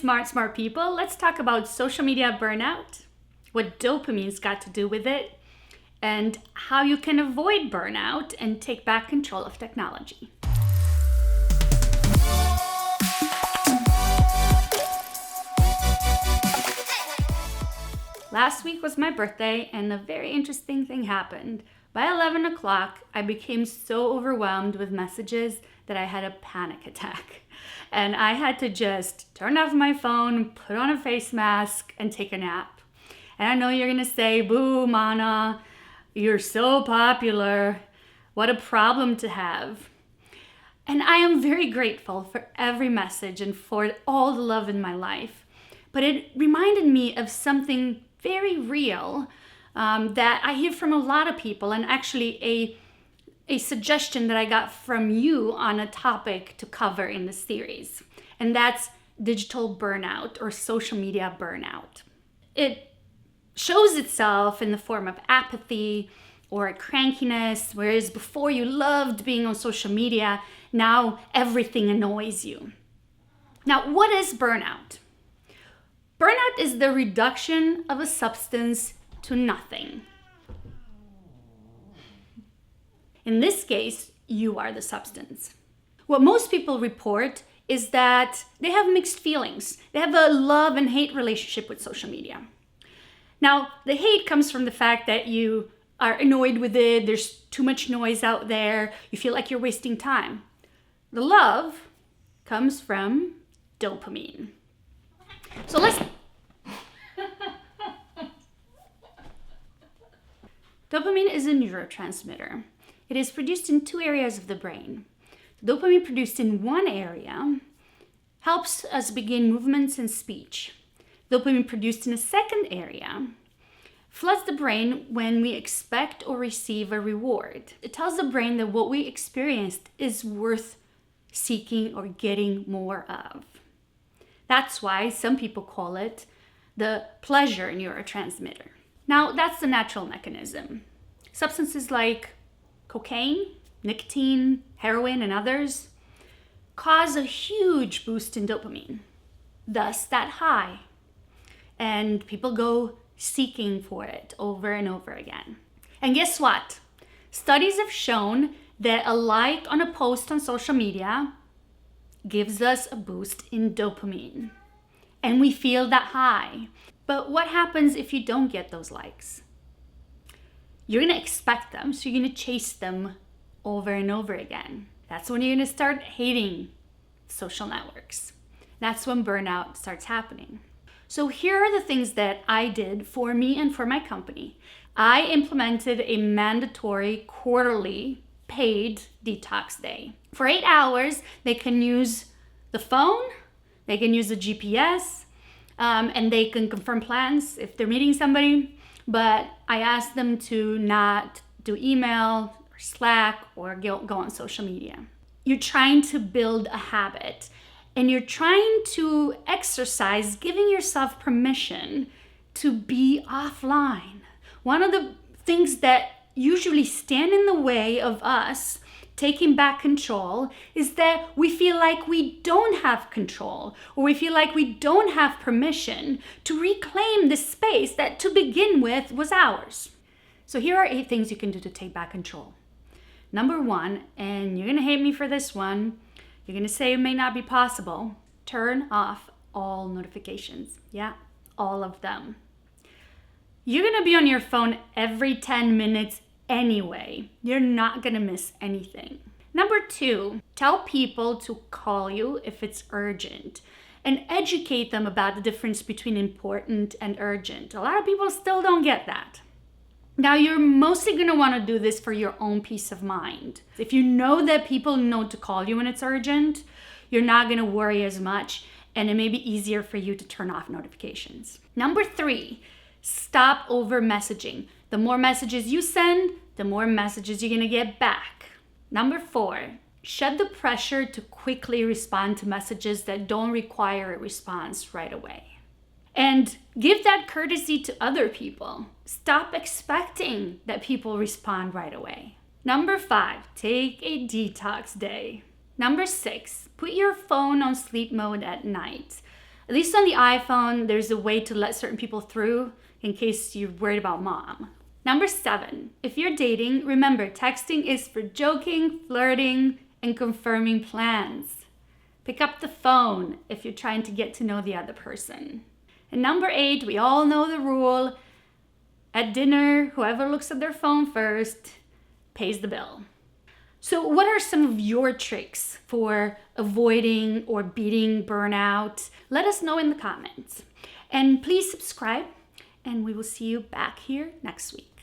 smart people. Let's talk about social media burnout, what dopamine's got to do with it, and how you can avoid burnout and take back control of technology. Last week was my birthday, and a very interesting thing happened. By 11 o'clock, I became so overwhelmed with messages that I had a panic attack. And I had to just turn off my phone, put on a face mask, and take a nap. And I know you're gonna say, boo, Mana, you're so popular. What a problem to have. And I am very grateful for every message and for all the love in my life. But it reminded me of something very real that I hear from a lot of people, and actually a suggestion that I got from you on a topic to cover in the series. And that's digital burnout or social media burnout. It shows itself in the form of apathy or crankiness, whereas before you loved being on social media, now everything annoys you. Now, what is burnout? Burnout is the reduction of a substance to nothing. In this case, you are the substance. What most people report is that they have mixed feelings. They have a love and hate relationship with social media. Now, the hate comes from the fact that you are annoyed with it, there's too much noise out there, you feel like you're wasting time. The love comes from dopamine. So Dopamine is a neurotransmitter. It is produced in two areas of the brain. Dopamine produced in one area helps us begin movements and speech. Dopamine produced in a second area floods the brain when we expect or receive a reward. It tells the brain that what we experienced is worth seeking or getting more of. That's why some people call it the pleasure neurotransmitter. Now, that's the natural mechanism. Substances like cocaine, nicotine, heroin, and others cause a huge boost in dopamine, thus that high. And people go seeking for it over and over again. And guess what? Studies have shown that a like on a post on social media gives us a boost in dopamine. And we feel that high. But what happens if you don't get those likes? You're gonna expect them, so you're gonna chase them over and over again. That's when you're gonna start hating social networks. That's when burnout starts happening. So here are the things that I did for me and for my company. I implemented a mandatory quarterly paid detox day. For 8 hours, they can use the phone, they can use the GPS, and they can confirm plans if they're meeting somebody. But I asked them to not do email or Slack or go on social media. You're trying to build a habit, and you're trying to exercise giving yourself permission to be offline. One of the things that usually stand in the way of us taking back control is that we feel like we don't have control, or we feel like we don't have permission to reclaim the space that to begin with was ours. So here are 8 things you can do to take back control. Number 1, and you're gonna hate me for this one, you're gonna say it may not be possible, turn off all notifications. Yeah, all of them. You're gonna be on your phone every 10 minutes anyway. You're not gonna miss anything. Number 2, tell people to call you if it's urgent and educate them about the difference between important and urgent. A lot of people still don't get that. Now, you're mostly gonna wanna do this for your own peace of mind. If you know that people know to call you when it's urgent, you're not gonna worry as much, and it may be easier for you to turn off notifications. Number 3, stop over messaging. The more messages you send, the more messages you're gonna get back. Number 4, shed the pressure to quickly respond to messages that don't require a response right away. And give that courtesy to other people. Stop expecting that people respond right away. Number 5, take a detox day. Number 6, put your phone on sleep mode at night. At least on the iPhone, there's a way to let certain people through in case you're worried about mom. Number 7, if you're dating, remember texting is for joking, flirting, and confirming plans. Pick up the phone if you're trying to get to know the other person. And number 8, we all know the rule. At dinner, whoever looks at their phone first pays the bill. So what are some of your tricks for avoiding or beating burnout? Let us know in the comments. And please subscribe, and we will see you back here next week.